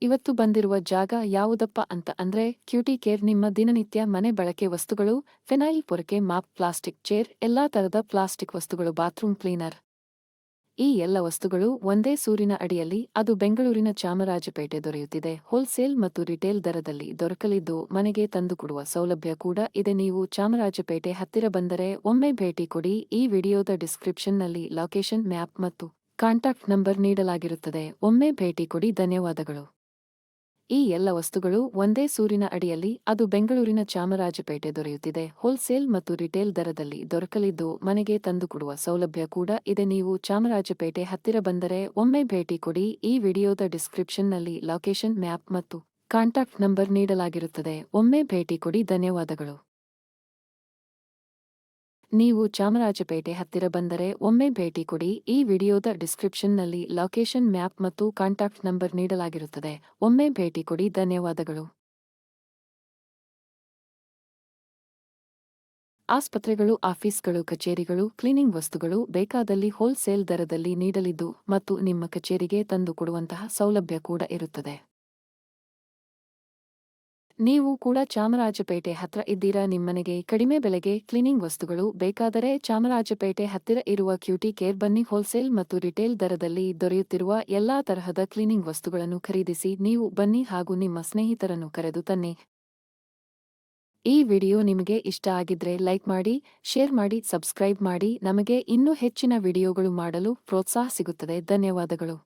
ಇವತ್ತು ಬಂದಿರುವ ಜಾಗ ಯಾವುದಪ್ಪ ಅಂತ ಅಂದ್ರೆ ಕ್ಯೂಟಿ ಕೇರ್. ನಿಮ್ಮ ದಿನನಿತ್ಯ ಮನೆ ಬಳಕೆ ವಸ್ತುಗಳು, ಫಿನೈಲ್ ಪೊರಕೆ, ಮಾಪ್, ಪ್ಲಾಸ್ಟಿಕ್ ಚೇರ್, ಎಲ್ಲಾ ತರದ ಪ್ಲಾಸ್ಟಿಕ್ ವಸ್ತುಗಳು, ಬಾತ್ರೂಮ್ ಕ್ಲೀನರ್, ಈ ಎಲ್ಲ ವಸ್ತುಗಳು ಒಂದೇ ಸೂರಿನ ಅಡಿಯಲ್ಲಿ, ಅದು ಬೆಂಗಳೂರಿನ ಚಾಮರಾಜಪೇಟೆ ದೊರೆಯುತ್ತಿದೆ. ಹೋಲ್ಸೇಲ್ ಮತ್ತು ರಿಟೇಲ್ ದರದಲ್ಲಿ ದೊರಕಲಿದ್ದು ಮನೆಗೆ ತಂದುಕೊಡುವ ಸೌಲಭ್ಯ ಕೂಡ ಇದೆ. ನೀವು ಚಾಮರಾಜಪೇಟೆ ಹತ್ತಿರ ಬಂದರೆ ಒಮ್ಮೆ ಭೇಟಿ ಕೊಡಿ. ಈ ವಿಡಿಯೋದ ಡಿಸ್ಕ್ರಿಪ್ಷನ್ನಲ್ಲಿ ಲೊಕೇಶನ್, ಮ್ಯಾಪ್ ಮತ್ತು ಕಾಂಟ್ಯಾಕ್ಟ್ ನಂಬರ್ ನೀಡಲಾಗಿರುತ್ತದೆ. ಒಮ್ಮೆ ಭೇಟಿ ಕೊಡಿ. ಧನ್ಯವಾದಗಳು. ಈ ಎಲ್ಲ ವಸ್ತುಗಳು ಒಂದೇ ಸೂರಿನ ಅಡಿಯಲ್ಲಿ, ಅದು ಬೆಂಗಳೂರಿನ ಚಾಮರಾಜಪೇಟೆ ದೊರೆಯುತ್ತಿದೆ. ಹೋಲ್ಸೇಲ್ ಮತ್ತು ರಿಟೇಲ್ ದರದಲ್ಲಿ ದೊರಕಲಿದ್ದು ಮನೆಗೆ ತಂದುಕೊಡುವ ಸೌಲಭ್ಯ ಕೂಡ ಇದೆ. ನೀವು ಚಾಮರಾಜಪೇಟೆ ಹತ್ತಿರ ಬಂದರೆ ಒಮ್ಮೆ ಭೇಟಿ ಕೊಡಿ. ಈ ವಿಡಿಯೋದ ಡಿಸ್ಕ್ರಿಪ್ಷನ್ನಲ್ಲಿ ಲೊಕೇಶನ್, ಮ್ಯಾಪ್ ಮತ್ತು ಕಾಂಟ್ಯಾಕ್ಟ್ ನಂಬರ್ ನೀಡಲಾಗಿರುತ್ತದೆ. ಒಮ್ಮೆ ಭೇಟಿ ಕೊಡಿ. ಧನ್ಯವಾದಗಳು. ನೀವು ಚಾಮರಾಜಪೇಟೆ ಹತ್ತಿರ ಬಂದರೆ ಒಮ್ಮೆ ಭೇಟಿ ಕೊಡಿ. ಈ ವಿಡಿಯೋದ ಡಿಸ್ಕ್ರಿಪ್ಷನ್ನಲ್ಲಿ ಲೊಕೇಶನ್, ಮ್ಯಾಪ್ ಮತ್ತು ಕಾಂಟ್ಯಾಕ್ಟ್ ನಂಬರ್ ನೀಡಲಾಗಿರುತ್ತದೆ. ಒಮ್ಮೆ ಭೇಟಿ ಕೊಡಿ. ಧನ್ಯವಾದಗಳು. ಆಸ್ಪತ್ರೆಗಳು, ಆಫೀಸ್ಗಳು, ಕಚೇರಿಗಳು, ಕ್ಲೀನಿಂಗ್ ವಸ್ತುಗಳು ಬೇಕಾದಲ್ಲಿ ಹೋಲ್ಸೇಲ್ ದರದಲ್ಲಿ ನೀಡಲಿದ್ದು ಮತ್ತು ನಿಮ್ಮ ಕಚೇರಿಗೆ ತಂದು ಕೊಡುವಂತಹ ಸೌಲಭ್ಯ ಕೂಡ ಇರುತ್ತದೆ. ನೀವು ಕೂಡ ಚಾಮರಾಜಪೇಟೆ ಹತ್ರ ಇದ್ದೀರಾ? ನಿಮ್ಮನೆಗೆ ಕಡಿಮೆ ಬೆಲೆಗೆ ಕ್ಲೀನಿಂಗ್ ವಸ್ತುಗಳು ಬೇಕಾದರೆ ಚಾಮರಾಜಪೇಟೆ ಹತ್ತಿರ ಇರುವ ಕ್ಯೂಟಿ ಕೇರ್ ಬನ್ನಿ. ಹೋಲ್ಸೇಲ್ ಮತ್ತು ರಿಟೇಲ್ ದರದಲ್ಲಿ ದೊರೆಯುತ್ತಿರುವ ಎಲ್ಲಾ ತರಹದ ಕ್ಲೀನಿಂಗ್ ವಸ್ತುಗಳನ್ನು ಖರೀದಿಸಿ ನೀವು ಬನ್ನಿ ಹಾಗೂ ನಿಮ್ಮ ಸ್ನೇಹಿತರನ್ನು ಕರೆದು ತನ್ನಿ. ಈ ವಿಡಿಯೋ ನಿಮಗೆ ಇಷ್ಟ ಆಗಿದ್ರೆ ಲೈಕ್ ಮಾಡಿ, ಶೇರ್ ಮಾಡಿ, ಸಬ್ಸ್ಕ್ರೈಬ್ ಮಾಡಿ. ನಮಗೆ ಇನ್ನೂ ಹೆಚ್ಚಿನ ವಿಡಿಯೋಗಳು ಮಾಡಲು ಪ್ರೋತ್ಸಾಹ ಸಿಗುತ್ತದೆ. ಧನ್ಯವಾದಗಳು.